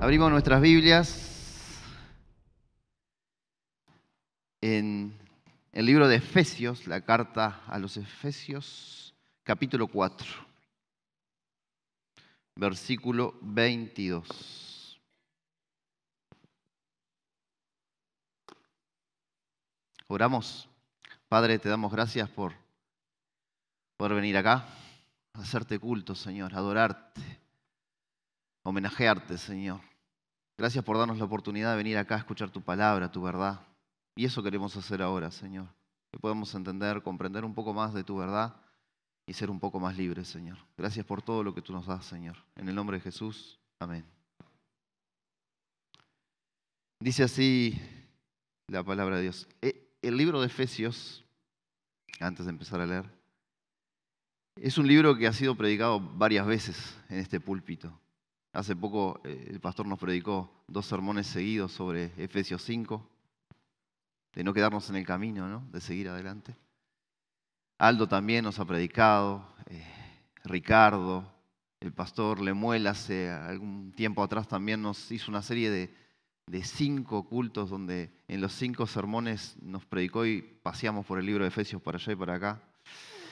Abrimos nuestras Biblias en el libro de Efesios, la carta a los Efesios, capítulo 4, versículo 22. Oramos. Padre, te damos gracias por poder venir acá, a hacerte culto, Señor, adorarte, homenajearte, Señor. Gracias por darnos la oportunidad de venir acá a escuchar tu palabra, tu verdad. Y eso queremos hacer ahora, Señor. Que podamos entender, comprender un poco más de tu verdad y ser un poco más libres, Señor. Gracias por todo lo que tú nos das, Señor. En el nombre de Jesús, amén. Dice así la palabra de Dios. El libro de Efesios, antes de empezar a leer, es un libro que ha sido predicado varias veces en este púlpito. Hace poco el pastor nos predicó 2 sermones seguidos sobre Efesios 5, de no quedarnos en el camino, ¿no? De seguir adelante. Aldo también nos ha predicado, Ricardo, el pastor Lemuel hace algún tiempo atrás también nos hizo una serie de 5 cultos donde en los 5 sermones nos predicó y paseamos por el libro de Efesios para allá y para acá.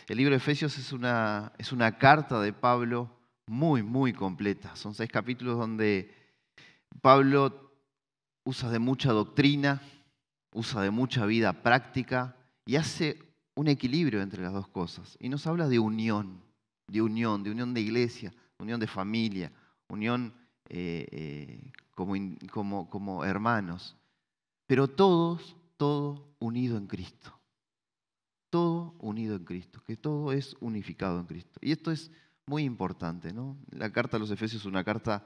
El libro de Efesios es una carta de Pablo muy, muy completa. Son 6 capítulos donde Pablo usa de mucha doctrina, usa de mucha vida práctica y hace un equilibrio entre las dos cosas. Y nos habla de unión de iglesia, unión de familia, unión como hermanos. Pero todo unido en Cristo. Todo unido en Cristo, que todo es unificado en Cristo. Y esto es muy importante, ¿no? La carta a los Efesios es una carta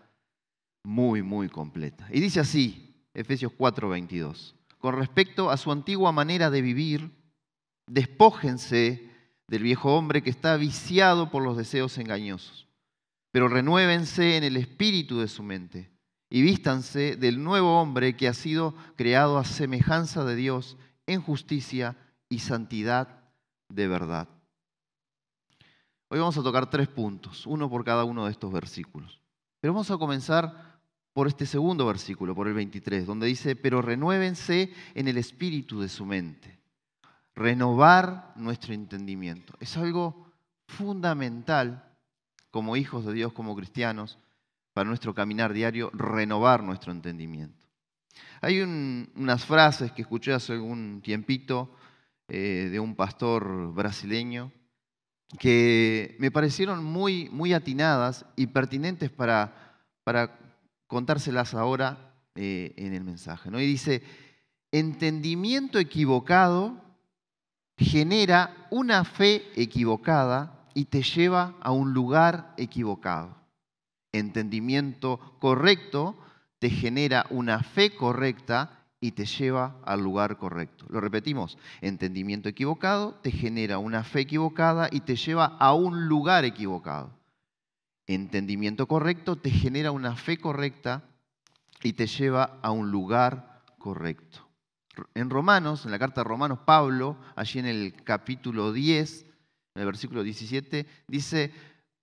muy, muy completa. Y dice así, Efesios 4:22. Con respecto a su antigua manera de vivir, despójense del viejo hombre que está viciado por los deseos engañosos, pero renuévense en el espíritu de su mente y vístanse del nuevo hombre que ha sido creado a semejanza de Dios en justicia y santidad de verdad. Hoy vamos a tocar 3 puntos, uno por cada uno de estos versículos. Pero vamos a comenzar por este segundo versículo, por el 23, donde dice, pero renuévense en el espíritu de su mente. Renovar nuestro entendimiento. Es algo fundamental como hijos de Dios, como cristianos, para nuestro caminar diario, renovar nuestro entendimiento. Hay unas frases que escuché hace algún tiempito de un pastor brasileño que me parecieron muy, muy atinadas y pertinentes para contárselas ahora en el mensaje, ¿no? Y dice, entendimiento equivocado genera una fe equivocada y te lleva a un lugar equivocado. Entendimiento correcto te genera una fe correcta y te lleva al lugar correcto. Lo repetimos, entendimiento equivocado te genera una fe equivocada y te lleva a un lugar equivocado. Entendimiento correcto te genera una fe correcta y te lleva a un lugar correcto. En Romanos, en la carta de Romanos, Pablo, allí en el capítulo 10, en el versículo 17, dice,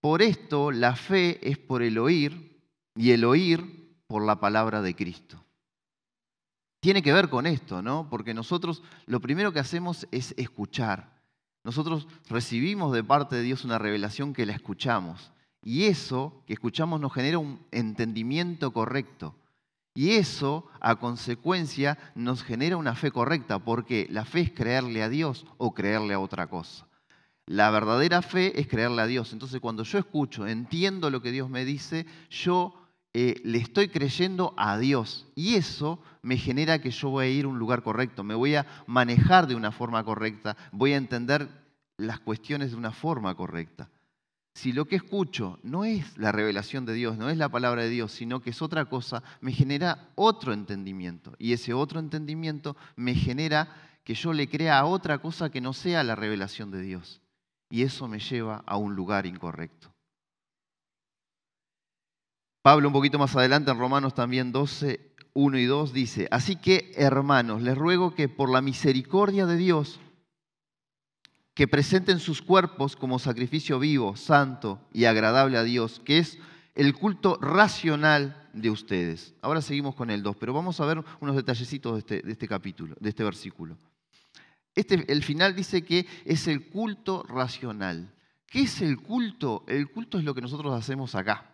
por esto la fe es por el oír y el oír por la palabra de Cristo. Tiene que ver con esto, ¿no? Porque nosotros lo primero que hacemos es escuchar. Nosotros recibimos de parte de Dios una revelación que la escuchamos. Y eso que escuchamos nos genera un entendimiento correcto. Y eso, a consecuencia, nos genera una fe correcta, porque la fe es creerle a Dios o creerle a otra cosa. La verdadera fe es creerle a Dios. Entonces, cuando yo escucho, entiendo lo que Dios me dice, yo le estoy creyendo a Dios. Y eso me genera que yo voy a ir a un lugar correcto, me voy a manejar de una forma correcta, voy a entender las cuestiones de una forma correcta. Si lo que escucho no es la revelación de Dios, no es la palabra de Dios, sino que es otra cosa, me genera otro entendimiento. Y ese otro entendimiento me genera que yo le crea a otra cosa que no sea la revelación de Dios. Y eso me lleva a un lugar incorrecto. Pablo un poquito más adelante en Romanos también 12, 1 y 2 dice, así que hermanos, les ruego que por la misericordia de Dios, que presenten sus cuerpos como sacrificio vivo, santo y agradable a Dios, que es el culto racional de ustedes. Ahora seguimos con el 2, pero vamos a ver unos detallecitos de este capítulo, de este versículo. El final dice que es el culto racional. ¿Qué es el culto? El culto es lo que nosotros hacemos acá.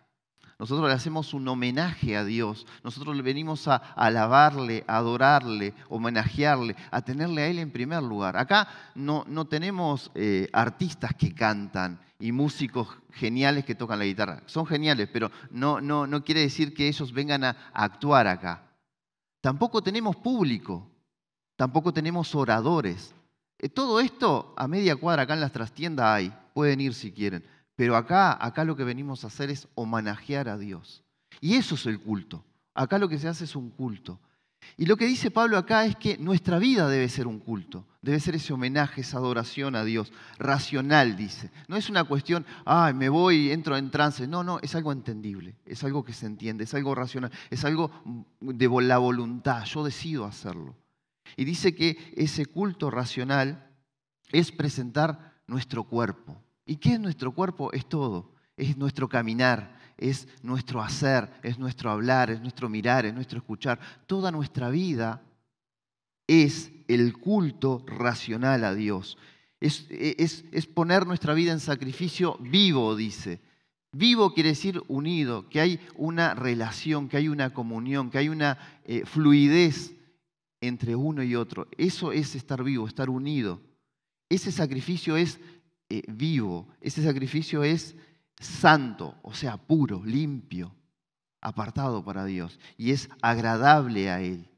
Nosotros le hacemos un homenaje a Dios. Nosotros le venimos a alabarle, a adorarle, homenajearle, a tenerle a Él en primer lugar. Acá no tenemos artistas que cantan y músicos geniales que tocan la guitarra. Son geniales, pero no quiere decir que ellos vengan a actuar acá. Tampoco tenemos público. Tampoco tenemos oradores. Todo esto a media cuadra acá en las trastiendas hay. Pueden ir si quieren. Pero acá lo que venimos a hacer es homenajear a Dios. Y eso es el culto. Acá lo que se hace es un culto. Y lo que dice Pablo acá es que nuestra vida debe ser un culto. Debe ser ese homenaje, esa adoración a Dios. Racional, dice. No es una cuestión, me voy, entro en trance. No, es algo entendible. Es algo que se entiende, es algo racional. Es algo de la voluntad. Yo decido hacerlo. Y dice que ese culto racional es presentar nuestro cuerpo. ¿Y qué es nuestro cuerpo? Es todo. Es nuestro caminar, es nuestro hacer, es nuestro hablar, es nuestro mirar, es nuestro escuchar. Toda nuestra vida es el culto racional a Dios. Es poner nuestra vida en sacrificio vivo, dice. Vivo quiere decir unido, que hay una relación, que hay una comunión, que hay una fluidez entre uno y otro. Eso es estar vivo, estar unido. Ese sacrificio es vivo, ese sacrificio es santo, o sea, puro, limpio, apartado para Dios y es agradable a Él.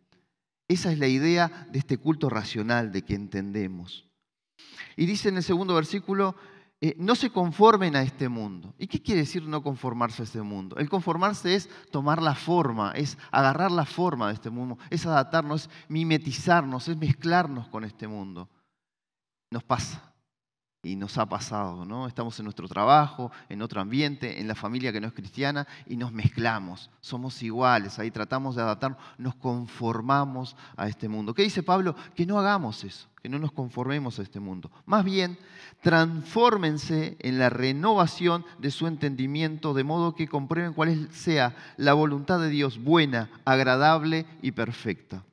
Esa es la idea de este culto racional de que entendemos. Y dice en el segundo versículo, no se conformen a este mundo. ¿Y qué quiere decir no conformarse a este mundo? El conformarse es tomar la forma, es agarrar la forma de este mundo, es adaptarnos, es mimetizarnos, es mezclarnos con este mundo. Nos pasa y nos ha pasado, ¿no? Estamos en nuestro trabajo, en otro ambiente, en la familia que no es cristiana y nos mezclamos, somos iguales, ahí tratamos de adaptarnos, nos conformamos a este mundo. ¿Qué dice Pablo? Que no hagamos eso, que no nos conformemos a este mundo. Más bien, transfórmense en la renovación de su entendimiento, de modo que comprueben cuál sea la voluntad de Dios buena, agradable y perfecta.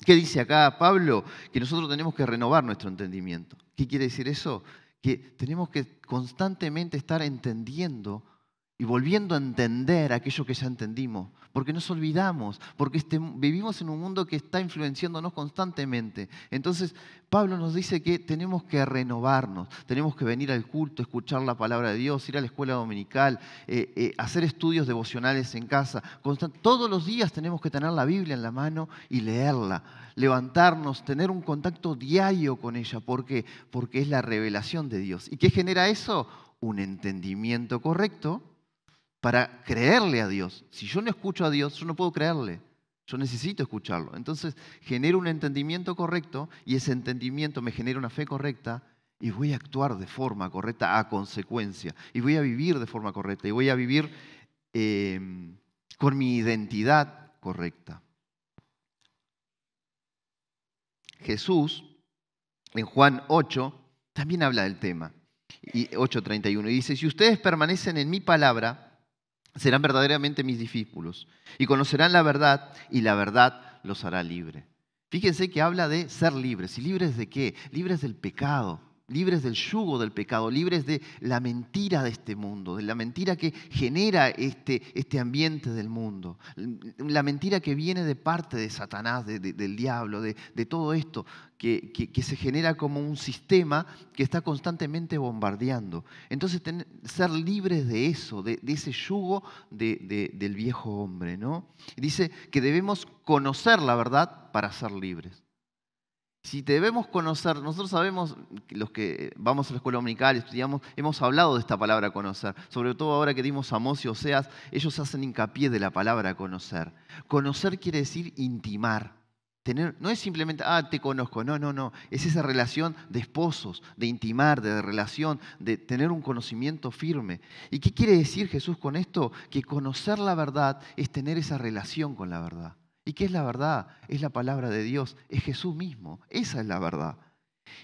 ¿Qué dice acá Pablo? Que nosotros tenemos que renovar nuestro entendimiento. ¿Qué quiere decir eso? Que tenemos que constantemente estar entendiendo y volviendo a entender aquello que ya entendimos, porque nos olvidamos, porque vivimos en un mundo que está influenciándonos constantemente. Entonces, Pablo nos dice que tenemos que renovarnos, tenemos que venir al culto, escuchar la palabra de Dios, ir a la escuela dominical, hacer estudios devocionales en casa. Todos los días tenemos que tener la Biblia en la mano y leerla, levantarnos, tener un contacto diario con ella. ¿Por qué? Porque es la revelación de Dios. ¿Y qué genera eso? Un entendimiento correcto para creerle a Dios. Si yo no escucho a Dios, yo no puedo creerle. Yo necesito escucharlo. Entonces genero un entendimiento correcto y ese entendimiento me genera una fe correcta y voy a actuar de forma correcta a consecuencia. Y voy a vivir de forma correcta y voy a vivir con mi identidad correcta. Jesús, en Juan 8, también habla del tema. 8:31 y dice, si ustedes permanecen en mi palabra, serán verdaderamente mis discípulos y conocerán la verdad y la verdad los hará libre. Fíjense que habla de ser libres. ¿Y libres de qué? Libres del pecado, libres del yugo del pecado, libres de la mentira de este mundo, de la mentira que genera este ambiente del mundo, la mentira que viene de parte de Satanás, del diablo, de todo esto que se genera como un sistema que está constantemente bombardeando. Entonces, ser libres de eso, de ese yugo del viejo hombre, ¿no? Dice que debemos conocer la verdad para ser libres. Si debemos conocer, nosotros sabemos, los que vamos a la escuela dominical, estudiamos, hemos hablado de esta palabra conocer, sobre todo ahora que dimos Amós y Oseas, ellos hacen hincapié de la palabra conocer. Conocer quiere decir intimar. No es simplemente, te conozco, no, es esa relación de esposos, de intimar, de relación, de tener un conocimiento firme. ¿Y qué quiere decir Jesús con esto? Que conocer la verdad es tener esa relación con la verdad. ¿Y qué es la verdad? Es la palabra de Dios, es Jesús mismo, esa es la verdad.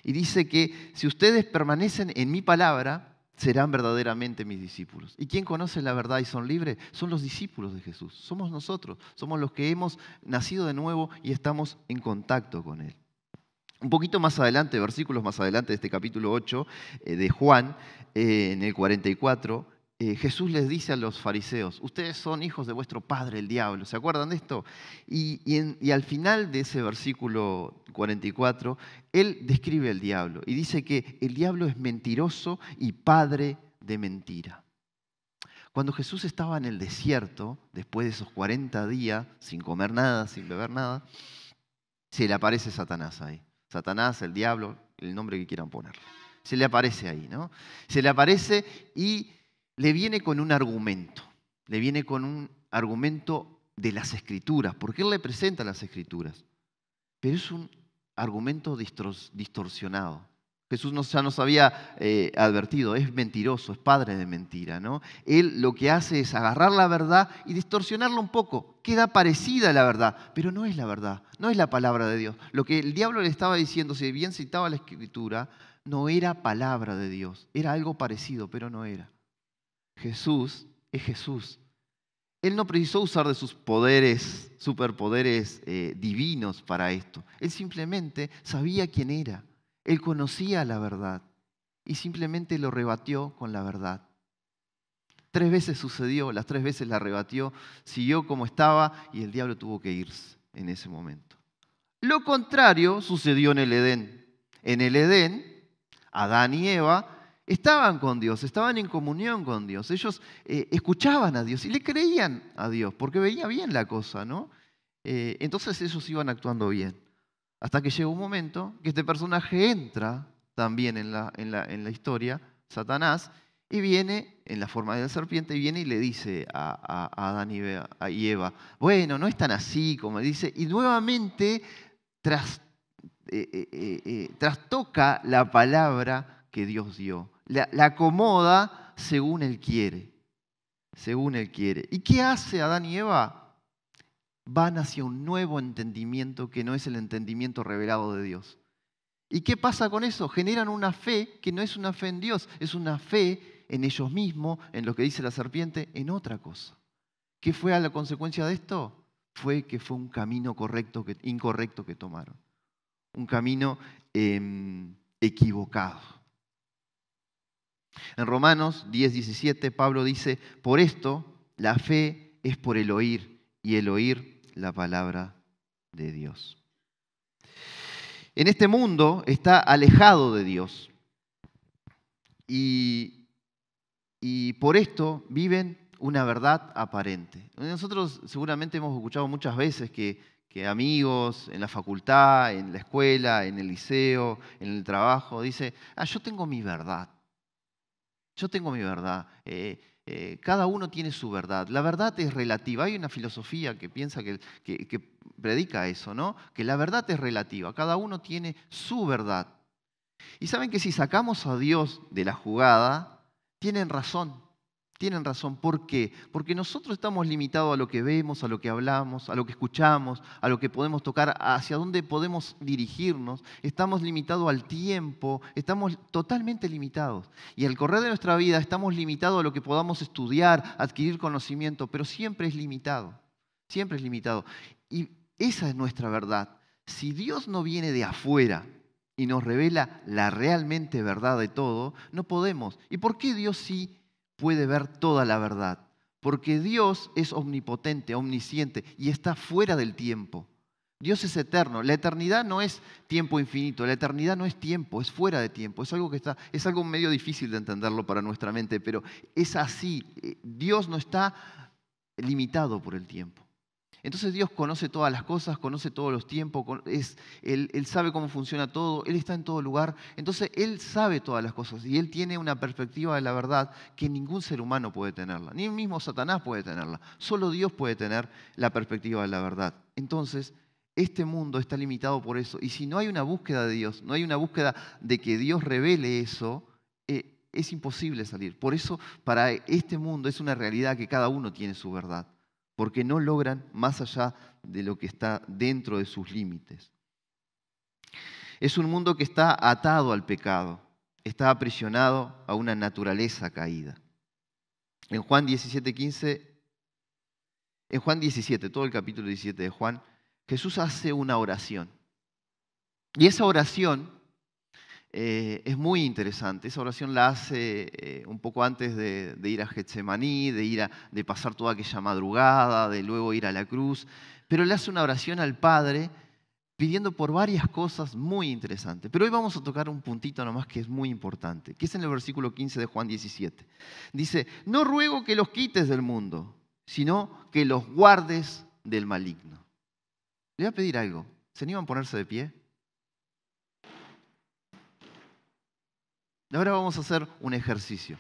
Y dice que si ustedes permanecen en mi palabra, serán verdaderamente mis discípulos. ¿Y quién conoce la verdad y son libres? Son los discípulos de Jesús. Somos nosotros. Somos los que hemos nacido de nuevo y estamos en contacto con Él. Un poquito más adelante, versículos más adelante de este capítulo 8 de Juan, en el 44, Jesús les dice a los fariseos: ustedes son hijos de vuestro padre el diablo. ¿Se acuerdan de esto? Y al final de ese versículo 44, Él describe al diablo y dice que el diablo es mentiroso y padre de mentira. Cuando Jesús estaba en el desierto, después de esos 40 días, sin comer nada, sin beber nada, se le aparece Satanás ahí. Satanás, el diablo, el nombre que quieran ponerle. Se le aparece ahí, ¿no? Se le aparece y le viene con un argumento. Le viene con un argumento de las Escrituras, porque él le presenta las Escrituras. Pero es un argumento distorsionado. Jesús ya nos había advertido: es mentiroso, es padre de mentira, ¿no? Él lo que hace es agarrar la verdad y distorsionarla un poco. Queda parecida a la verdad, pero no es la verdad, no es la palabra de Dios. Lo que el diablo le estaba diciendo, si bien citaba la Escritura, no era palabra de Dios. Era algo parecido, pero no era. Jesús es Jesús. Él no precisó usar de sus poderes, superpoderes divinos para esto. Él simplemente sabía quién era. Él conocía la verdad y simplemente lo rebatió con la verdad. 3 veces sucedió, las 3 veces la rebatió, siguió como estaba y el diablo tuvo que irse en ese momento. Lo contrario sucedió en el Edén. En el Edén, Adán y Eva estaban con Dios, estaban en comunión con Dios. Ellos escuchaban a Dios y le creían a Dios porque veía bien la cosa, ¿no? Entonces ellos iban actuando bien. Hasta que llega un momento que este personaje entra también en la historia, Satanás, y viene en la forma de la serpiente, y viene y le dice a Adán y Eva: bueno, no es tan así como dice, y nuevamente trastoca la palabra que Dios dio, la acomoda según Él quiere, según Él quiere. ¿Y qué hace Adán y Eva? Van hacia un nuevo entendimiento que no es el entendimiento revelado de Dios. ¿Y qué pasa con eso? Generan una fe que no es una fe en Dios, es una fe en ellos mismos, en lo que dice la serpiente, en otra cosa. ¿Qué fue a la consecuencia de esto? Fue que fue un camino incorrecto que tomaron. Un camino equivocado. En Romanos 10:17, Pablo dice: por esto la fe es por el oír, y el oír la palabra de Dios. En este mundo está alejado de Dios y por esto viven una verdad aparente. Nosotros seguramente hemos escuchado muchas veces que amigos en la facultad, en la escuela, en el liceo, en el trabajo, dicen: yo tengo mi verdad. Yo tengo mi verdad. Cada uno tiene su verdad. La verdad es relativa. Hay una filosofía que piensa que predica eso, ¿no? Que la verdad es relativa. Cada uno tiene su verdad. Y saben que si sacamos a Dios de la jugada, tienen razón. Tienen razón. ¿Por qué? Porque nosotros estamos limitados a lo que vemos, a lo que hablamos, a lo que escuchamos, a lo que podemos tocar, hacia dónde podemos dirigirnos. Estamos limitados al tiempo, estamos totalmente limitados. Y al correr de nuestra vida estamos limitados a lo que podamos estudiar, adquirir conocimiento, pero siempre es limitado. Siempre es limitado. Y esa es nuestra verdad. Si Dios no viene de afuera y nos revela la realmente verdad de todo, no podemos. ¿Y por qué Dios sí puede ver toda la verdad? Porque Dios es omnipotente, omnisciente y está fuera del tiempo. Dios es eterno. La eternidad no es tiempo infinito, la eternidad no es tiempo, es fuera de tiempo. Es algo medio difícil de entenderlo para nuestra mente, pero es así. Dios no está limitado por el tiempo. Entonces Dios conoce todas las cosas, conoce todos los tiempos, Él sabe cómo funciona todo, Él está en todo lugar. Entonces Él sabe todas las cosas y Él tiene una perspectiva de la verdad que ningún ser humano puede tenerla, ni el mismo Satanás puede tenerla. Solo Dios puede tener la perspectiva de la verdad. Entonces, este mundo está limitado por eso. Y si no hay una búsqueda de Dios, no hay una búsqueda de que Dios revele eso, es imposible salir. Por eso, para este mundo es una realidad que cada uno tiene su verdad, porque no logran más allá de lo que está dentro de sus límites. Es un mundo que está atado al pecado. está aprisionado a una naturaleza caída. En Juan 17:15, en Juan 17, todo el capítulo 17 de Juan, Jesús hace una oración. Y esa oración es muy interesante. Esa oración la hace un poco antes de ir a Getsemaní, de pasar toda aquella madrugada, de luego ir a la cruz. Pero le hace una oración al Padre pidiendo por varias cosas muy interesantes. Pero hoy vamos a tocar un puntito nomás que es muy importante, que es en el versículo 15 de Juan 17. Dice, no ruego que los quites del mundo, sino que los guardes del maligno. Le voy a pedir algo. ¿Se animan a ponerse de pie? Ahora vamos a hacer un ejercicio.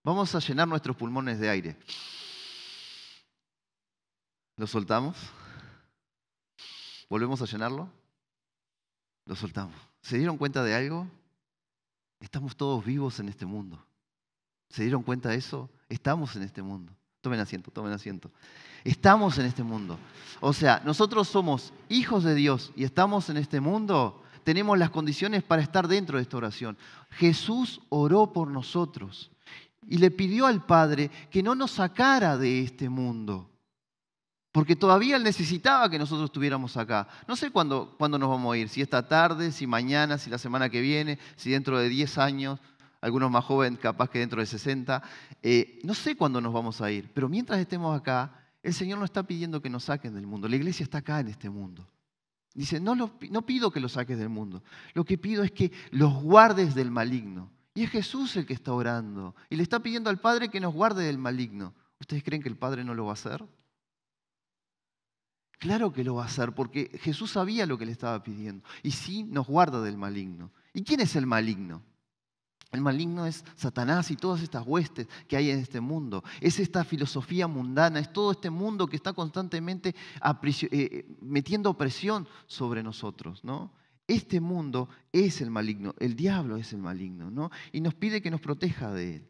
Vamos a llenar nuestros pulmones de aire. ¿Lo soltamos? ¿Volvemos a llenarlo? Lo soltamos. ¿Se dieron cuenta de algo? Estamos todos vivos en este mundo. ¿Se dieron cuenta de eso? Estamos en este mundo. Tomen asiento, tomen asiento. Estamos en este mundo. O sea, nosotros somos hijos de Dios y estamos en este mundo. Tenemos las condiciones para estar dentro de esta oración. Jesús oró por nosotros y le pidió al Padre que no nos sacara de este mundo. Porque todavía Él necesitaba que nosotros estuviéramos acá. No sé cuándo nos vamos a ir, si esta tarde, si mañana, si la semana que viene, si dentro de 10 años, algunos más jóvenes capaz que dentro de 60. No sé cuándo nos vamos a ir, pero mientras estemos acá, el Señor no está pidiendo que nos saquen del mundo. La iglesia está acá en este mundo. Dice, no pido que los saques del mundo. Lo que pido es que los guardes del maligno. Y es Jesús el que está orando. Y le está pidiendo al Padre que nos guarde del maligno. ¿Ustedes creen que el Padre no lo va a hacer? Claro que lo va a hacer, porque Jesús sabía lo que le estaba pidiendo. Y sí nos guarda del maligno. ¿Y quién es el maligno? El maligno es Satanás y todas estas huestes que hay en este mundo. Es esta filosofía mundana, es todo este mundo que está constantemente metiendo presión sobre nosotros, ¿no? Este mundo es el maligno, el diablo es el maligno, ¿no? Y nos pide que nos proteja de él.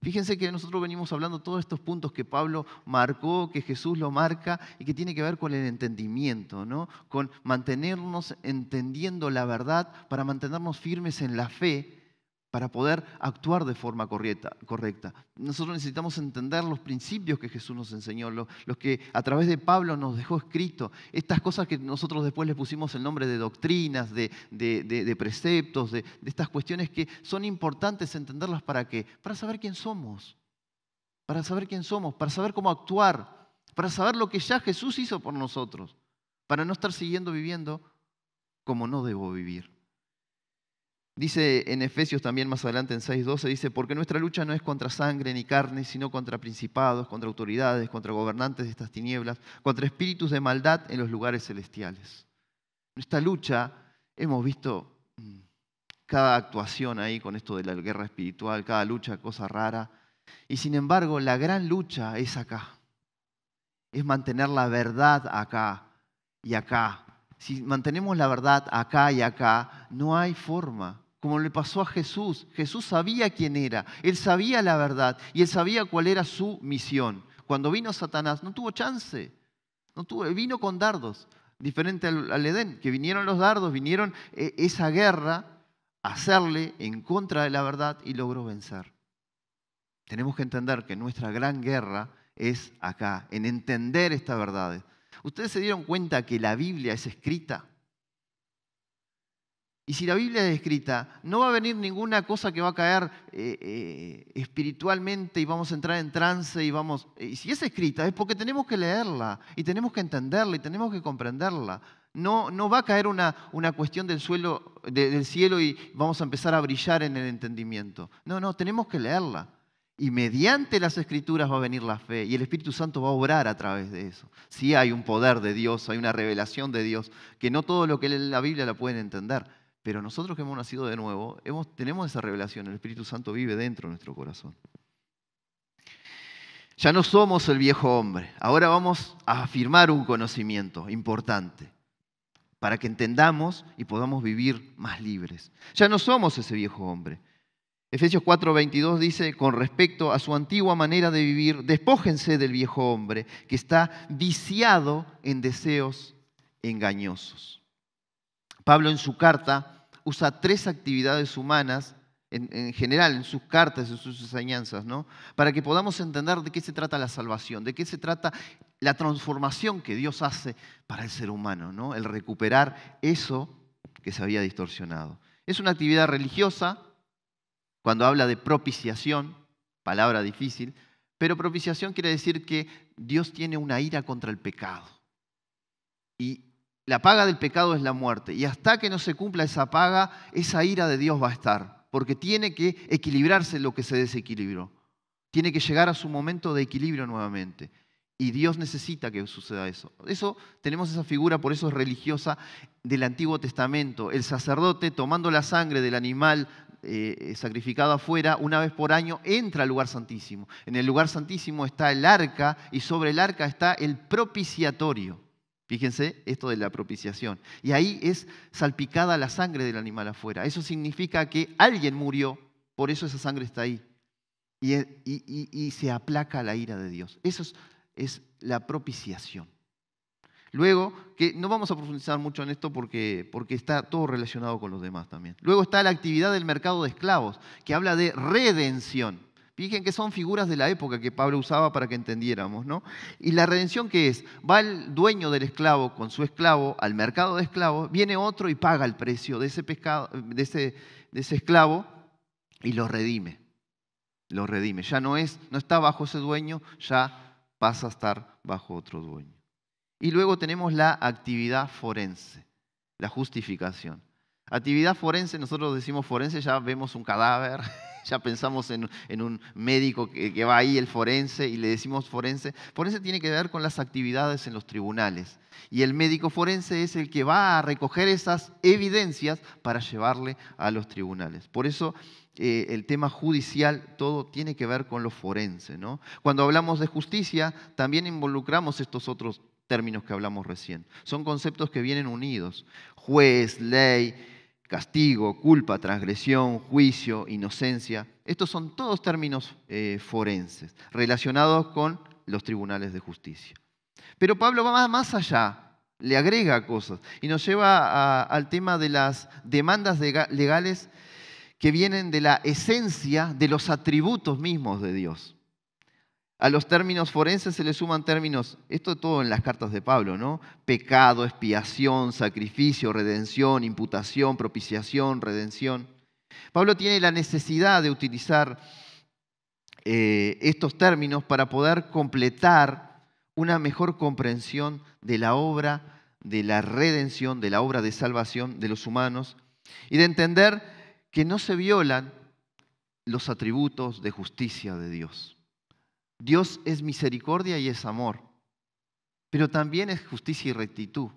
Fíjense que nosotros venimos hablando todos estos puntos que Pablo marcó, que Jesús lo marca y que tiene que ver con el entendimiento, ¿no? Con mantenernos entendiendo la verdad para mantenernos firmes en la fe, para poder actuar de forma correcta. Nosotros necesitamos entender los principios que Jesús nos enseñó, los que a través de Pablo nos dejó escrito, estas cosas que nosotros después le pusimos el nombre de doctrinas, de preceptos, de estas cuestiones que son importantes entenderlas. ¿Para qué? Para saber quién somos, para saber cómo actuar, para saber lo que ya Jesús hizo por nosotros, para no estar siguiendo viviendo como no debo vivir. Dice en Efesios también más adelante en 6:12, dice, porque nuestra lucha no es contra sangre ni carne, sino contra principados, contra autoridades, contra gobernantes de estas tinieblas, contra espíritus de maldad en los lugares celestiales. Nuestra lucha, hemos visto cada actuación ahí con esto de la guerra espiritual, cada lucha, cosa rara, y sin embargo la gran lucha es acá, es mantener la verdad acá y acá. Si mantenemos la verdad acá y acá, no hay forma. Como le pasó a Jesús. Jesús sabía quién era, Él sabía la verdad y Él sabía cuál era su misión. Cuando vino Satanás, no tuvo chance. Vino con dardos, diferente al Edén, que vinieron los dardos, vinieron esa guerra a hacerle en contra de la verdad y logró vencer. Tenemos que entender que nuestra gran guerra es acá, en entender estas verdades. ¿Ustedes se dieron cuenta que la Biblia es escrita? Y si la Biblia es escrita, no va a venir ninguna cosa que va a caer espiritualmente y vamos a entrar en trance y si es escrita es porque tenemos que leerla y tenemos que entenderla y tenemos que comprenderla. No va a caer una cuestión del cielo y vamos a empezar a brillar en el entendimiento. No, tenemos que leerla. Y mediante las Escrituras va a venir la fe y el Espíritu Santo va a obrar a través de eso. Sí hay un poder de Dios, hay una revelación de Dios, que no todo lo que lee la Biblia la pueden entender. Pero nosotros que hemos nacido de nuevo, tenemos esa revelación, el Espíritu Santo vive dentro de nuestro corazón. Ya no somos el viejo hombre, ahora vamos a afirmar un conocimiento importante para que entendamos y podamos vivir más libres. Ya no somos ese viejo hombre. Efesios 4:22 dice, con respecto a su antigua manera de vivir, despójense del viejo hombre que está viciado en deseos engañosos. Pablo en su carta usa 3 actividades humanas en general, en sus cartas, en sus enseñanzas, ¿no? Para que podamos entender de qué se trata la salvación, de qué se trata la transformación que Dios hace para el ser humano, ¿no? El recuperar eso que se había distorsionado. Es una actividad religiosa, cuando habla de propiciación, palabra difícil, pero propiciación quiere decir que Dios tiene una ira contra el pecado. Y la paga del pecado es la muerte. Y hasta que no se cumpla esa paga, esa ira de Dios va a estar. Porque tiene que equilibrarse lo que se desequilibró. Tiene que llegar a su momento de equilibrio nuevamente. Y Dios necesita que suceda eso. Tenemos esa figura, por eso es religiosa, del Antiguo Testamento. El sacerdote, tomando la sangre del animal sacrificado afuera, una vez por año, entra al lugar santísimo. En el lugar santísimo está el arca y sobre el arca está el propiciatorio. Fíjense esto de la propiciación. Y ahí es salpicada la sangre del animal afuera. Eso significa que alguien murió, por eso esa sangre está ahí. Y se aplaca la ira de Dios. Eso es la propiciación. Luego, que no vamos a profundizar mucho en esto porque está todo relacionado con los demás también. Luego está la actividad del mercado de esclavos, que habla de redención. Fíjense que son figuras de la época que Pablo usaba para que entendiéramos, ¿no? Y la redención, ¿qué es? Va el dueño del esclavo con su esclavo al mercado de esclavos, viene otro y paga el precio de ese esclavo y lo redime. Lo redime. Ya no está bajo ese dueño, ya pasa a estar bajo otro dueño. Y luego tenemos la actividad forense, la justificación. Actividad forense, nosotros decimos forense, ya vemos un cadáver, ya pensamos en un médico que va ahí, el forense, y le decimos forense. Forense tiene que ver con las actividades en los tribunales. Y el médico forense es el que va a recoger esas evidencias para llevarle a los tribunales. Por eso el tema judicial, todo tiene que ver con lo forense, ¿no? Cuando hablamos de justicia, también involucramos estos otros términos que hablamos recién. Son conceptos que vienen unidos. Juez, ley, castigo, culpa, transgresión, juicio, inocencia. Estos son todos términos forenses, relacionados con los tribunales de justicia. Pero Pablo va más allá, le agrega cosas y nos lleva al tema de las demandas legales que vienen de la esencia de los atributos mismos de Dios. A los términos forenses se le suman términos, esto todo en las cartas de Pablo, ¿no? Pecado, expiación, sacrificio, redención, imputación, propiciación, redención. Pablo tiene la necesidad de utilizar estos términos para poder completar una mejor comprensión de la obra de la redención, de la obra de salvación de los humanos y de entender que no se violan los atributos de justicia de Dios. Dios es misericordia y es amor, pero también es justicia y rectitud.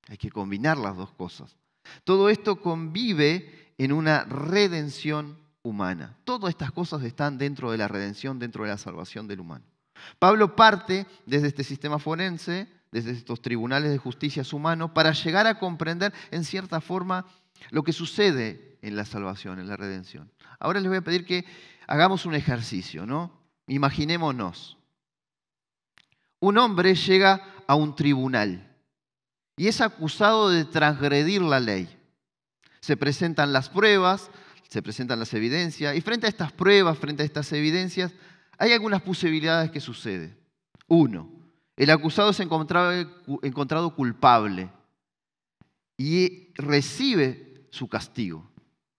Hay que combinar las dos cosas. Todo esto convive en una redención humana. Todas estas cosas están dentro de la redención, dentro de la salvación del humano. Pablo parte desde este sistema forense, desde estos tribunales de justicia humanos, para llegar a comprender en cierta forma lo que sucede en la salvación, en la redención. Ahora les voy a pedir que hagamos un ejercicio, ¿no? Imaginémonos, un hombre llega a un tribunal y es acusado de transgredir la ley. Se presentan las pruebas, se presentan las evidencias y frente a estas pruebas, frente a estas evidencias, hay algunas posibilidades que suceden. Uno, el acusado es encontrado culpable y recibe su castigo.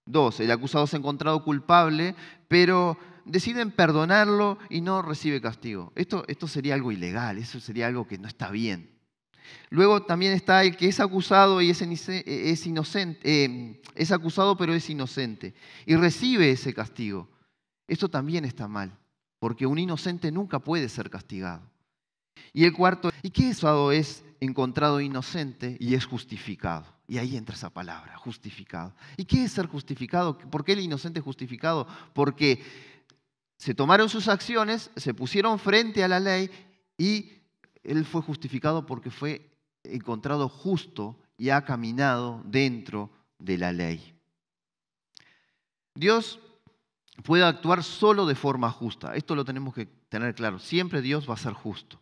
Dos, el acusado es encontrado culpable, pero deciden perdonarlo y no recibe castigo. Esto sería algo ilegal, eso sería algo que no está bien. Luego también está el que es acusado y es inocente, es acusado pero es inocente y recibe ese castigo. Esto también está mal, porque un inocente nunca puede ser castigado. Y el cuarto, ¿y qué acusado es encontrado inocente y es justificado? Y ahí entra esa palabra, justificado. ¿Y qué es ser justificado? ¿Por qué el inocente es justificado? Porque se tomaron sus acciones, se pusieron frente a la ley y él fue justificado porque fue encontrado justo y ha caminado dentro de la ley. Dios puede actuar solo de forma justa. Esto lo tenemos que tener claro. Siempre Dios va a ser justo.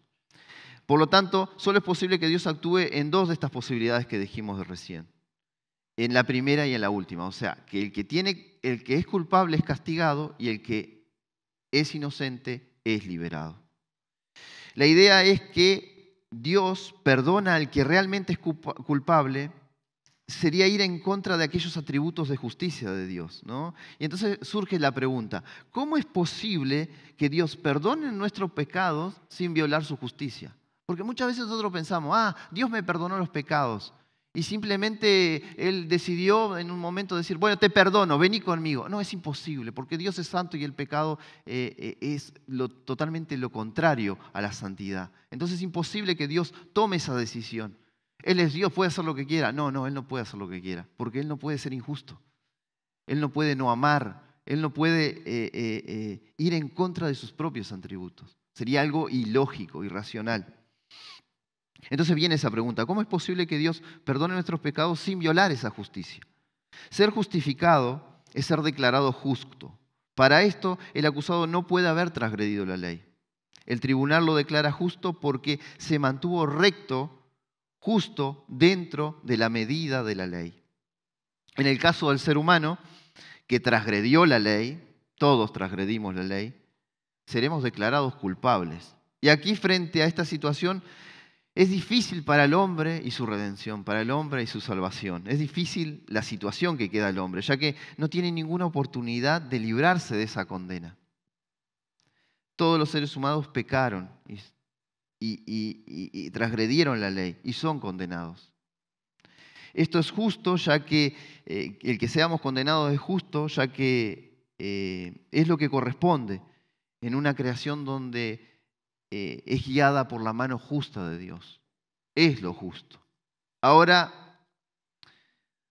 Por lo tanto, solo es posible que Dios actúe en dos de estas posibilidades que dijimos de recién. en la primera y en la última. O sea, que el que es culpable es castigado y el que es inocente es liberado. La idea es que Dios perdona al que realmente es culpable. Sería ir en contra de aquellos atributos de justicia de Dios, ¿no? Y entonces surge la pregunta, ¿cómo es posible que Dios perdone nuestros pecados sin violar su justicia? Porque muchas veces nosotros pensamos, Dios me perdonó los pecados y simplemente Él decidió en un momento decir, bueno, te perdono, vení conmigo. No, es imposible, porque Dios es santo y el pecado es totalmente lo contrario a la santidad. Entonces es imposible que Dios tome esa decisión. Él es Dios, puede hacer lo que quiera. No, Él no puede hacer lo que quiera, porque Él no puede ser injusto. Él no puede no amar. Él no puede ir en contra de sus propios atributos. Sería algo ilógico, irracional. Entonces viene esa pregunta, ¿cómo es posible que Dios perdone nuestros pecados sin violar esa justicia? Ser justificado es ser declarado justo. Para esto, el acusado no puede haber transgredido la ley. El tribunal lo declara justo porque se mantuvo recto, justo dentro de la medida de la ley. En el caso del ser humano que transgredió la ley, todos transgredimos la ley, seremos declarados culpables. Y aquí, frente a esta situación, es difícil para el hombre y su redención, para el hombre y su salvación. Es difícil la situación que queda el hombre, ya que no tiene ninguna oportunidad de librarse de esa condena. Todos los seres humanos pecaron y transgredieron la ley y son condenados. Esto es justo, ya que el que seamos condenados es justo, ya que es lo que corresponde en una creación donde es guiada por la mano justa de Dios. Es lo justo. Ahora,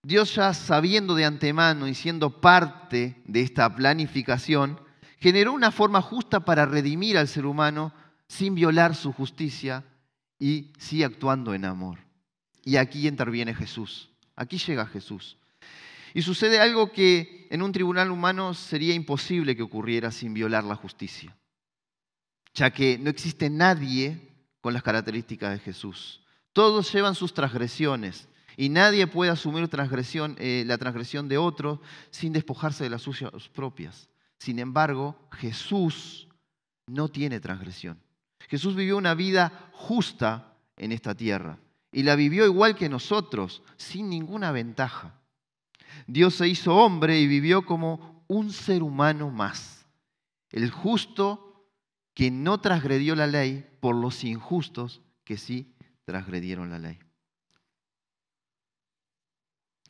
Dios, ya sabiendo de antemano y siendo parte de esta planificación, generó una forma justa para redimir al ser humano sin violar su justicia y sí actuando en amor. Y aquí interviene Jesús. Aquí llega Jesús. Y sucede algo que en un tribunal humano sería imposible que ocurriera sin violar la justicia, ya que no existe nadie con las características de Jesús. Todos llevan sus transgresiones y nadie puede asumir la transgresión de otro sin despojarse de las suyas propias. Sin embargo, Jesús no tiene transgresión. Jesús vivió una vida justa en esta tierra y la vivió igual que nosotros, sin ninguna ventaja. Dios se hizo hombre y vivió como un ser humano más. El justo que no transgredió la ley por los injustos que sí transgredieron la ley.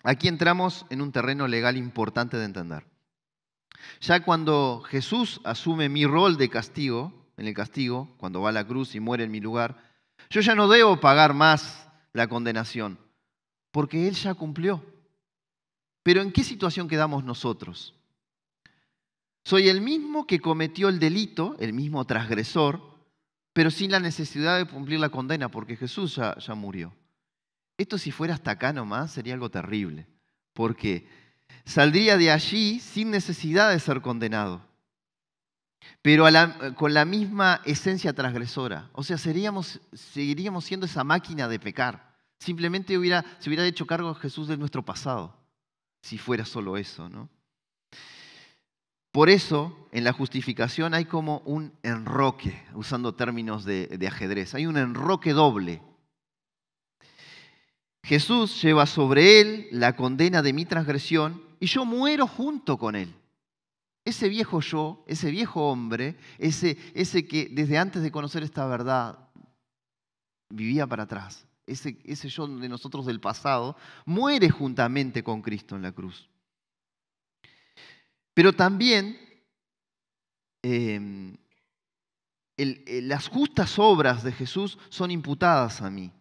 Aquí entramos en un terreno legal importante de entender. Ya cuando Jesús asume mi rol de castigo, en el castigo, cuando va a la cruz y muere en mi lugar, yo ya no debo pagar más la condenación, porque Él ya cumplió. Pero ¿en qué situación quedamos nosotros? Soy el mismo que cometió el delito, el mismo transgresor, pero sin la necesidad de cumplir la condena, porque Jesús ya murió. Esto, si fuera hasta acá nomás, sería algo terrible, porque saldría de allí sin necesidad de ser condenado, pero con la misma esencia transgresora. O sea, seguiríamos siendo esa máquina de pecar. Simplemente se hubiera hecho cargo Jesús de nuestro pasado, si fuera solo eso, ¿no? Por eso, en la justificación hay como un enroque, usando términos de ajedrez. Hay un enroque doble. Jesús lleva sobre Él la condena de mi transgresión y yo muero junto con Él. Ese viejo yo, ese viejo hombre, ese que desde antes de conocer esta verdad vivía para atrás, ese yo de nosotros del pasado, muere juntamente con Cristo en la cruz. Pero también las justas obras de Jesús son imputadas a mí.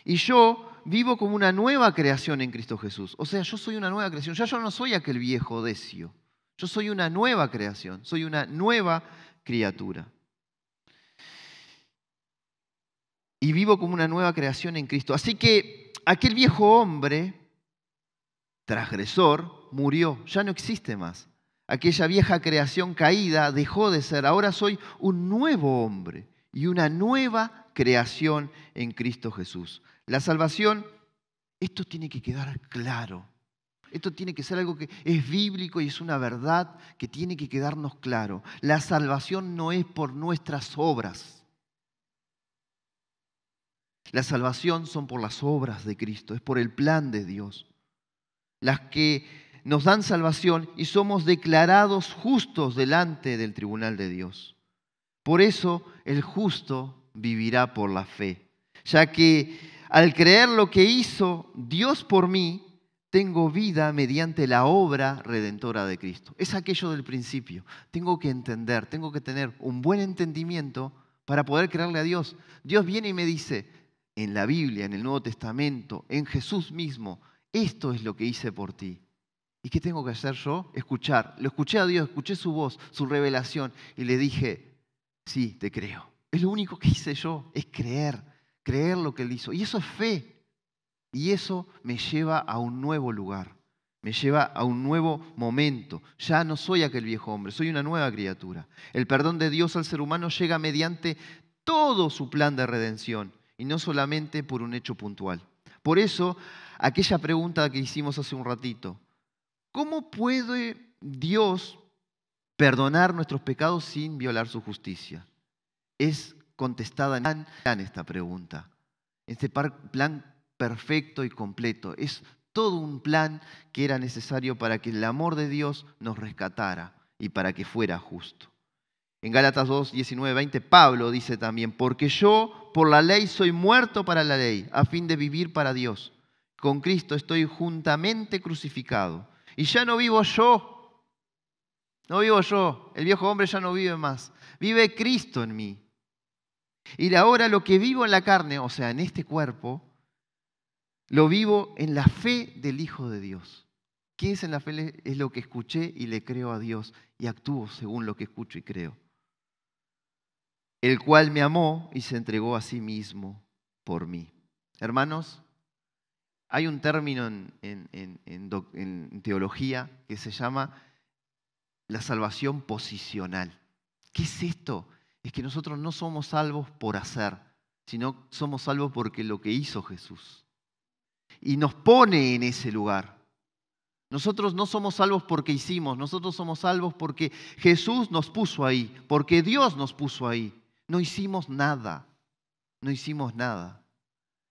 Y yo vivo como una nueva creación en Cristo Jesús. O sea, yo soy una nueva creación. Ya yo no soy aquel viejo Decio. Yo soy una nueva creación. Soy una nueva criatura. Y vivo como una nueva creación en Cristo. Así que aquel viejo hombre, transgresor, murió. Ya no existe más. Aquella vieja creación caída dejó de ser. Ahora soy un nuevo hombre y una nueva creación en Cristo Jesús. La salvación Esto tiene que quedar claro. Esto tiene que ser algo que es bíblico y es una verdad que tiene que quedarnos claro. La salvación no es por nuestras obras. La salvación son por las obras de Cristo, es por el plan de Dios. Las que nos dan salvación y somos declarados justos delante del tribunal de Dios. Por eso el justo vivirá por la fe, ya que al creer lo que hizo Dios por mí, tengo vida mediante la obra redentora de Cristo. Es aquello del principio. Tengo que entender, tengo que tener un buen entendimiento para poder creerle a Dios. Dios viene y me dice, en la Biblia, en el Nuevo Testamento, en Jesús mismo, esto es lo que hice por ti. ¿Y qué tengo que hacer yo? Escuchar. Lo escuché a Dios, escuché su voz, su revelación y le dije, sí, te creo. Es lo único que hice yo, es creer lo que Él hizo. Y eso es fe. Y eso me lleva a un nuevo lugar, me lleva a un nuevo momento. Ya no soy aquel viejo hombre, soy una nueva criatura. El perdón de Dios al ser humano llega mediante todo su plan de redención y no solamente por un hecho puntual. Por eso, aquella pregunta que hicimos hace un ratito, ¿cómo puede Dios perdonar nuestros pecados sin violar su justicia? Es contestada en esta pregunta. Este plan perfecto y completo. Es todo un plan que era necesario para que el amor de Dios nos rescatara y para que fuera justo. En Gálatas 2, 19, 20, Pablo dice también, porque yo por la ley soy muerto para la ley, a fin de vivir para Dios. Con Cristo estoy juntamente crucificado. Y ya no vivo yo, el viejo hombre ya no vive más. Vive Cristo en mí. Y ahora lo que vivo en la carne, o sea, en este cuerpo, lo vivo en la fe del Hijo de Dios. ¿Qué es en la fe? Es lo que escuché y le creo a Dios y actúo según lo que escucho y creo. El cual me amó y se entregó a sí mismo por mí. Hermanos, hay un término en teología que se llama la salvación posicional. ¿Qué es esto? Es que nosotros no somos salvos por hacer, sino somos salvos porque lo que hizo Jesús. Y nos pone en ese lugar. Nosotros no somos salvos porque hicimos, nosotros somos salvos porque Jesús nos puso ahí, porque Dios nos puso ahí. No hicimos nada, no hicimos nada.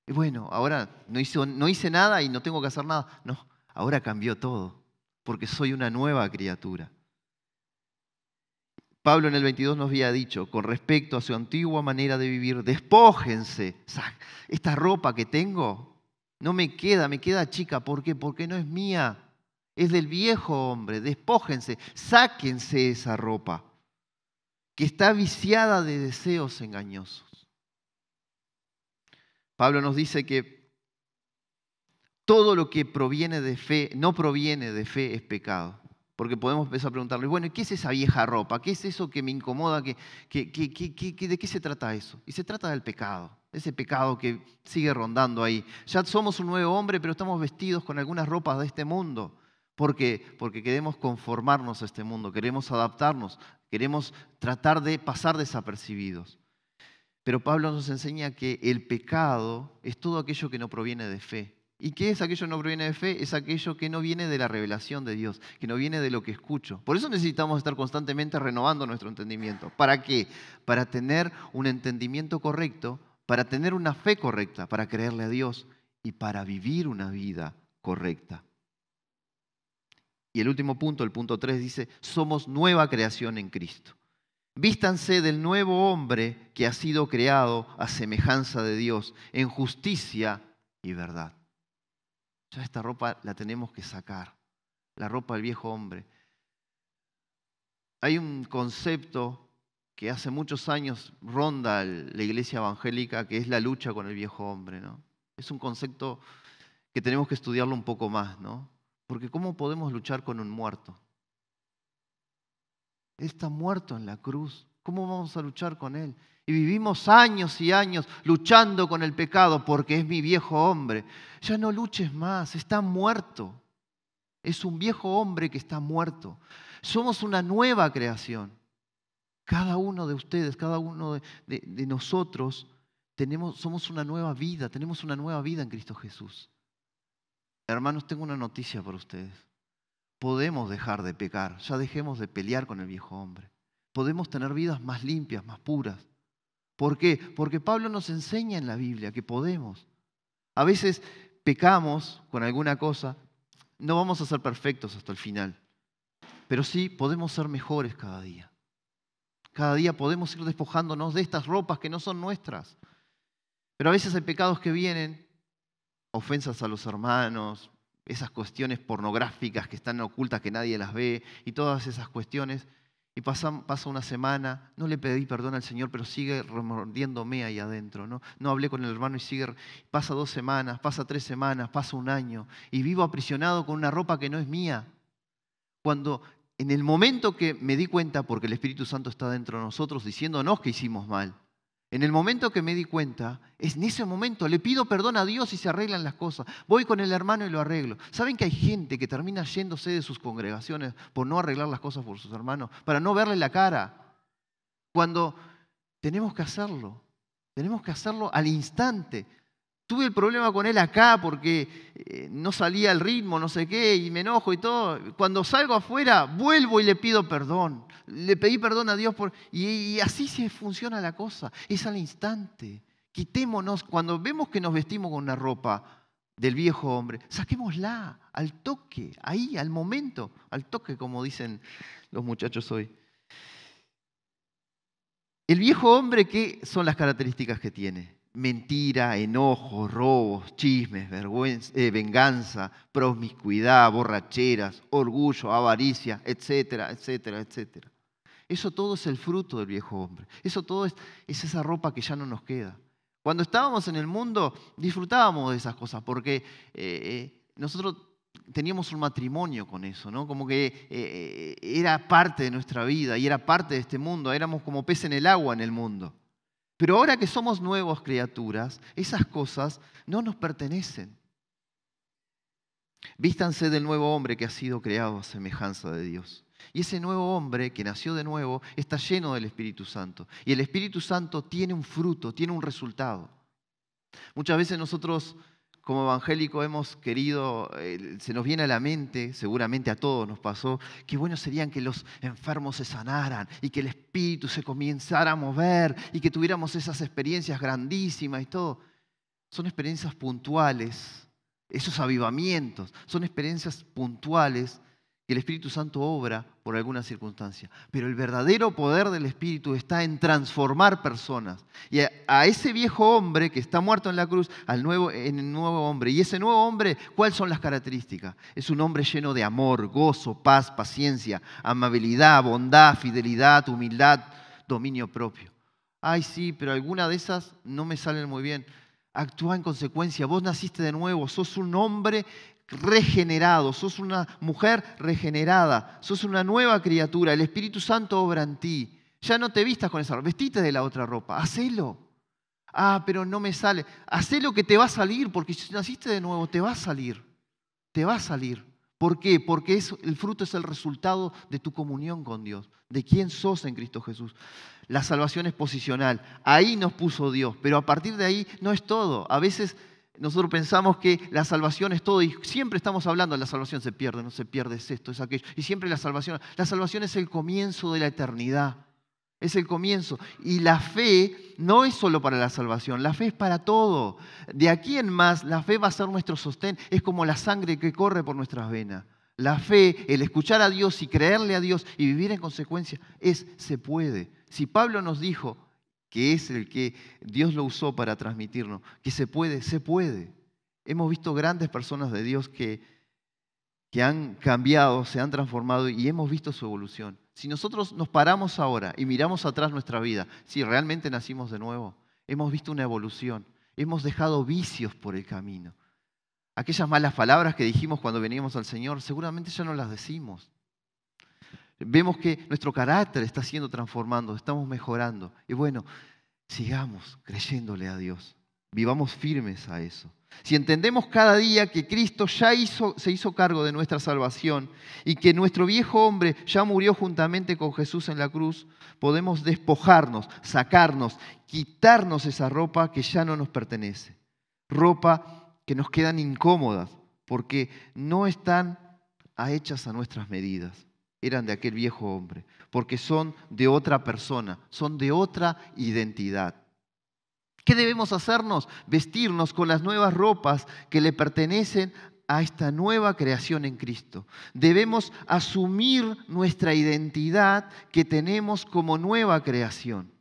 Y bueno, ahora no hice nada y no tengo que hacer nada. No, ahora cambió todo, porque soy una nueva criatura. Pablo en el 22 nos había dicho, con respecto a su antigua manera de vivir, despójense. Esta ropa que tengo no me queda chica. ¿Por qué? Porque no es mía. Es del viejo hombre. Despójense, sáquense esa ropa que está viciada de deseos engañosos. Pablo nos dice que todo lo que proviene de fe, no proviene de fe, es pecado. Porque podemos empezar a preguntarle, bueno, ¿qué es esa vieja ropa? ¿Qué es eso que me incomoda? ¿De qué se trata eso? Y se trata del pecado, ese pecado que sigue rondando ahí. Ya somos un nuevo hombre, pero estamos vestidos con algunas ropas de este mundo. ¿Por qué? Porque queremos conformarnos a este mundo, queremos adaptarnos, queremos tratar de pasar desapercibidos. Pero Pablo nos enseña que el pecado es todo aquello que no proviene de fe. ¿Y qué es aquello que no proviene de fe? Es aquello que no viene de la revelación de Dios, que no viene de lo que escucho. Por eso necesitamos estar constantemente renovando nuestro entendimiento. ¿Para qué? Para tener un entendimiento correcto, para tener una fe correcta, para creerle a Dios y para vivir una vida correcta. Y el último punto, el punto 3, dice, somos nueva creación en Cristo. Vístanse del nuevo hombre que ha sido creado a semejanza de Dios, en justicia y verdad. Ya esta ropa la tenemos que sacar, la ropa del viejo hombre. Hay un concepto que hace muchos años ronda la iglesia evangélica, que es la lucha con el viejo hombre, ¿no? Es un concepto que tenemos que estudiarlo un poco más, ¿no? Porque ¿cómo podemos luchar con un muerto? Él está muerto en la cruz. ¿Cómo vamos a luchar con Él? Y vivimos años y años luchando con el pecado porque es mi viejo hombre. Ya no luches más, está muerto. Es un viejo hombre que está muerto. Somos una nueva creación. Cada uno de ustedes, cada uno de nosotros, somos una nueva vida, tenemos una nueva vida en Cristo Jesús. Hermanos, tengo una noticia para ustedes. Podemos dejar de pecar, ya dejemos de pelear con el viejo hombre. Podemos tener vidas más limpias, más puras. ¿Por qué? Porque Pablo nos enseña en la Biblia que podemos. A veces pecamos con alguna cosa, no vamos a ser perfectos hasta el final, pero sí podemos ser mejores cada día. Cada día podemos ir despojándonos de estas ropas que no son nuestras. Pero a veces hay pecados que vienen, ofensas a los hermanos, esas cuestiones pornográficas que están ocultas, que nadie las ve, y todas esas cuestiones. Y pasa una semana, no le pedí perdón al Señor, pero sigue remordiéndome ahí adentro. No hablé con el hermano y sigue, pasa 2 semanas, pasa 3 semanas, pasa 1 año, y vivo aprisionado con una ropa que no es mía. Cuando en el momento que me di cuenta, porque el Espíritu Santo está dentro de nosotros diciéndonos que hicimos mal, en el momento que me di cuenta, es en ese momento le pido perdón a Dios y se arreglan las cosas. Voy con el hermano y lo arreglo. ¿Saben que hay gente que termina yéndose de sus congregaciones por no arreglar las cosas por sus hermanos, para no verle la cara? Cuando tenemos que hacerlo al instante. Tuve el problema con él acá porque no salía el ritmo, no sé qué, y me enojo y todo. Cuando salgo afuera, vuelvo y le pido perdón. Le pedí perdón a Dios y así se funciona la cosa. Es al instante. Quitémonos, cuando vemos que nos vestimos con una ropa del viejo hombre, saquémosla al toque, ahí, al momento, al toque, como dicen los muchachos hoy. El viejo hombre, ¿qué son las características que tiene? Mentira, enojo, robos, chismes, venganza, promiscuidad, borracheras, orgullo, avaricia, etcétera, etcétera, etcétera. Eso todo es el fruto del viejo hombre. Eso todo es esa ropa que ya no nos queda. Cuando estábamos en el mundo disfrutábamos de esas cosas porque nosotros teníamos un matrimonio con eso, ¿no? Como que era parte de nuestra vida y era parte de este mundo. Éramos como pez en el agua en el mundo. Pero ahora que somos nuevas criaturas, esas cosas no nos pertenecen. Vístanse del nuevo hombre que ha sido creado a semejanza de Dios. Y ese nuevo hombre que nació de nuevo está lleno del Espíritu Santo. Y el Espíritu Santo tiene un fruto, tiene un resultado. Muchas veces nosotros como evangélicos hemos querido, se nos viene a la mente, seguramente a todos nos pasó, que bueno serían que los enfermos se sanaran y que el Espíritu se comenzara a mover y que tuviéramos esas experiencias grandísimas y todo. Son experiencias puntuales, esos avivamientos, son experiencias puntuales que el Espíritu Santo obra por alguna circunstancia. Pero el verdadero poder del Espíritu está en transformar personas. Y a ese viejo hombre que está muerto en la cruz, en el nuevo hombre. Y ese nuevo hombre, ¿cuáles son las características? Es un hombre lleno de amor, gozo, paz, paciencia, amabilidad, bondad, fidelidad, humildad, dominio propio. Ay, sí, pero alguna de esas no me salen muy bien. Actúa en consecuencia. Vos naciste de nuevo, sos un hombre regenerado, sos una mujer regenerada, sos una nueva criatura, el Espíritu Santo obra en ti. Ya no te vistas con esa ropa, vestite de la otra ropa, hacelo. Ah, pero no me sale. Hacelo que te va a salir, porque si naciste de nuevo, te va a salir. Te va a salir. ¿Por qué? Porque el fruto es el resultado de tu comunión con Dios, de quién sos en Cristo Jesús. La salvación es posicional, ahí nos puso Dios, pero a partir de ahí no es todo. A veces nosotros pensamos que la salvación es todo y siempre estamos hablando de la salvación, se pierde, no se pierde, es esto, es aquello. Y siempre la salvación es el comienzo de la eternidad, es el comienzo. Y la fe no es solo para la salvación, la fe es para todo. De aquí en más, la fe va a ser nuestro sostén, es como la sangre que corre por nuestras venas. La fe, el escuchar a Dios y creerle a Dios y vivir en consecuencia, se puede. Si Pablo nos dijo que es el que Dios lo usó para transmitirnos, que se puede, se puede. Hemos visto grandes personas de Dios que han cambiado, se han transformado y hemos visto su evolución. Si nosotros nos paramos ahora y miramos atrás nuestra vida, si realmente nacimos de nuevo, hemos visto una evolución, hemos dejado vicios por el camino. Aquellas malas palabras que dijimos cuando veníamos al Señor, seguramente ya no las decimos. Vemos que nuestro carácter está siendo transformado, estamos mejorando. Y bueno, sigamos creyéndole a Dios. Vivamos firmes a eso. Si entendemos cada día que Cristo ya se hizo cargo de nuestra salvación y que nuestro viejo hombre ya murió juntamente con Jesús en la cruz, podemos despojarnos, sacarnos, quitarnos esa ropa que ya no nos pertenece. Ropa que nos quedan incómodas, porque no están hechas a nuestras medidas. Eran de aquel viejo hombre, porque son de otra persona, son de otra identidad. ¿Qué debemos hacernos? Vestirnos con las nuevas ropas que le pertenecen a esta nueva creación en Cristo. Debemos asumir nuestra identidad que tenemos como nueva creación.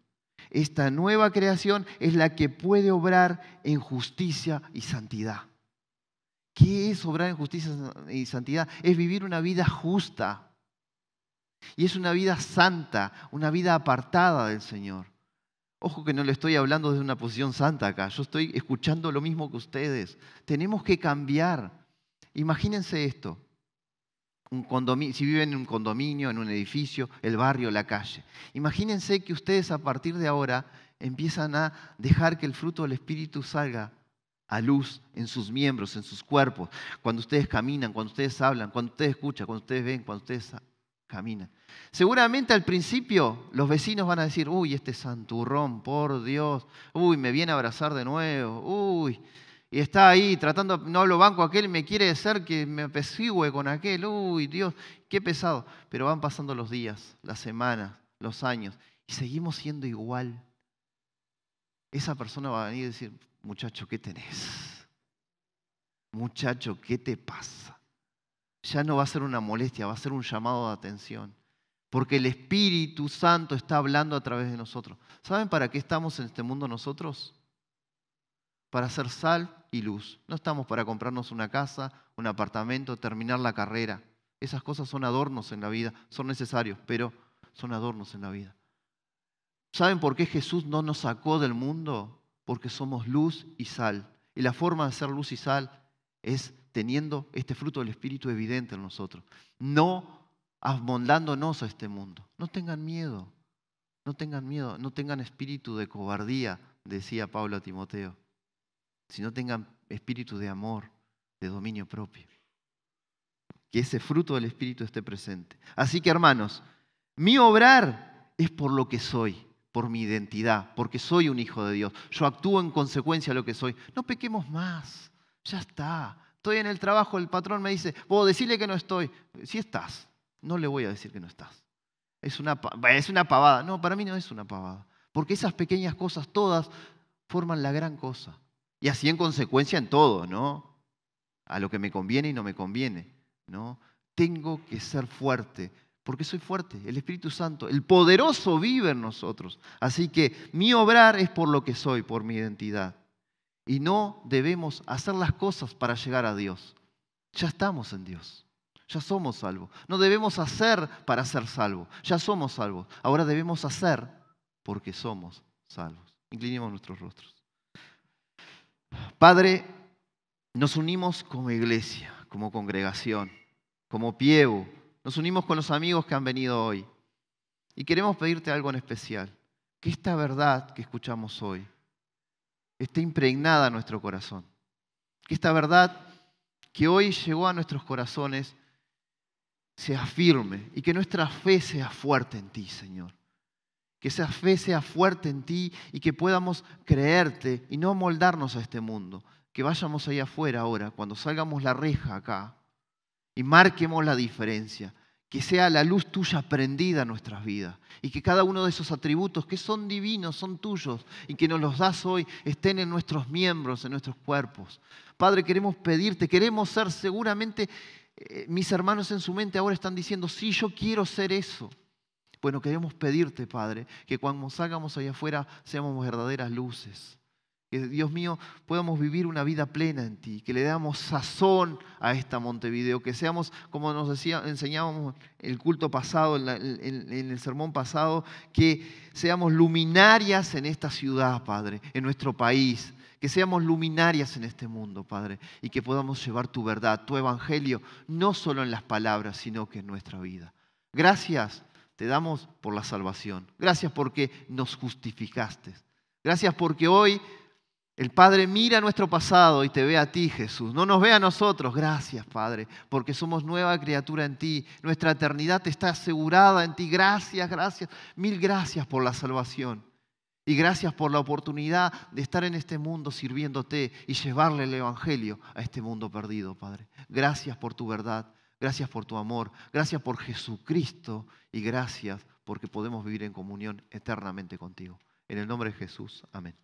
Esta nueva creación es la que puede obrar en justicia y santidad. ¿Qué es obrar en justicia y santidad? Es vivir una vida justa. Y es una vida santa, una vida apartada del Señor. Ojo que no le estoy hablando desde una posición santa acá. Yo estoy escuchando lo mismo que ustedes. Tenemos que cambiar. Imagínense esto. Si viven en un condominio, en un edificio, el barrio, la calle. Imagínense que ustedes a partir de ahora empiezan a dejar que el fruto del Espíritu salga a luz en sus miembros, en sus cuerpos. Cuando ustedes caminan, cuando ustedes hablan, cuando ustedes escuchan, cuando ustedes ven, cuando ustedes caminan. Seguramente al principio los vecinos van a decir, uy, este santurrón, por Dios, uy, me viene a abrazar de nuevo, uy, y está ahí tratando, no lo banco aquel y me quiere hacer que me apacigüe con aquel, uy, Dios, qué pesado. Pero van pasando los días, las semanas, los años, y seguimos siendo igual. Esa persona va a venir y decir, muchacho, ¿qué tenés? Muchacho, ¿qué te pasa? Ya no va a ser una molestia, va a ser un llamado de atención. Porque el Espíritu Santo está hablando a través de nosotros. ¿Saben para qué estamos en este mundo nosotros? Para ser sal y luz. No estamos para comprarnos una casa, un apartamento, terminar la carrera. Esas cosas son adornos en la vida, son necesarios, pero son adornos en la vida. ¿Saben por qué Jesús no nos sacó del mundo? Porque somos luz y sal. Y la forma de ser luz y sal es teniendo este fruto del Espíritu evidente en nosotros. No amoldándonos a este mundo. No tengan miedo, no tengan espíritu de cobardía, decía Pablo a Timoteo, sino tengan espíritu de amor, de dominio propio. Que ese fruto del Espíritu esté presente. Así que, hermanos, mi obrar es por lo que soy, por mi identidad, porque soy un hijo de Dios. Yo actúo en consecuencia de lo que soy. No pequemos más, ya está. Estoy en el trabajo, el patrón me dice, vos decile que no estoy. Sí estás, no le voy a decir que no estás. Es una pavada. No, para mí no es una pavada. Porque esas pequeñas cosas todas forman la gran cosa. Y así en consecuencia en todo, ¿no? A lo que me conviene y no me conviene, ¿no? Tengo que ser fuerte, porque soy fuerte. El Espíritu Santo, el poderoso vive en nosotros. Así que mi obrar es por lo que soy, por mi identidad. Y no debemos hacer las cosas para llegar a Dios. Ya estamos en Dios. Ya somos salvos. No debemos hacer para ser salvos. Ya somos salvos. Ahora debemos hacer porque somos salvos. Inclinemos nuestros rostros. Padre, nos unimos como iglesia, como congregación, como Pievo. Nos unimos con los amigos que han venido hoy. Y queremos pedirte algo en especial. Que esta verdad que escuchamos hoy esté impregnada en nuestro corazón. Que esta verdad que hoy llegó a nuestros corazones sea firme y que nuestra fe sea fuerte en ti, Señor. Que esa fe sea fuerte en ti y que podamos creerte y no moldarnos a este mundo. Que vayamos ahí afuera ahora, cuando salgamos la reja acá y marquemos la diferencia. Que sea la luz tuya prendida en nuestras vidas y que cada uno de esos atributos que son divinos, son tuyos y que nos los das hoy estén en nuestros miembros, en nuestros cuerpos. Padre, queremos pedirte, queremos ser seguramente, mis hermanos en su mente ahora están diciendo, sí, yo quiero ser eso. Bueno, queremos pedirte, Padre, que cuando salgamos allá afuera seamos verdaderas luces. Que, Dios mío, podamos vivir una vida plena en ti, que le damos sazón a esta Montevideo, que seamos, como nos enseñábamos el culto pasado, en el sermón pasado, que seamos luminarias en esta ciudad, Padre, en nuestro país, que seamos luminarias en este mundo, Padre, y que podamos llevar tu verdad, tu evangelio, no solo en las palabras, sino que en nuestra vida. Gracias te damos por la salvación. Gracias porque nos justificaste. Gracias porque hoy el Padre mira nuestro pasado y te ve a ti, Jesús. No nos ve a nosotros. Gracias, Padre, porque somos nueva criatura en ti. Nuestra eternidad está asegurada en ti. Gracias, gracias. Mil gracias por la salvación. Y gracias por la oportunidad de estar en este mundo sirviéndote y llevarle el Evangelio a este mundo perdido, Padre. Gracias por tu verdad, gracias por tu amor, gracias por Jesucristo y gracias porque podemos vivir en comunión eternamente contigo. En el nombre de Jesús, amén.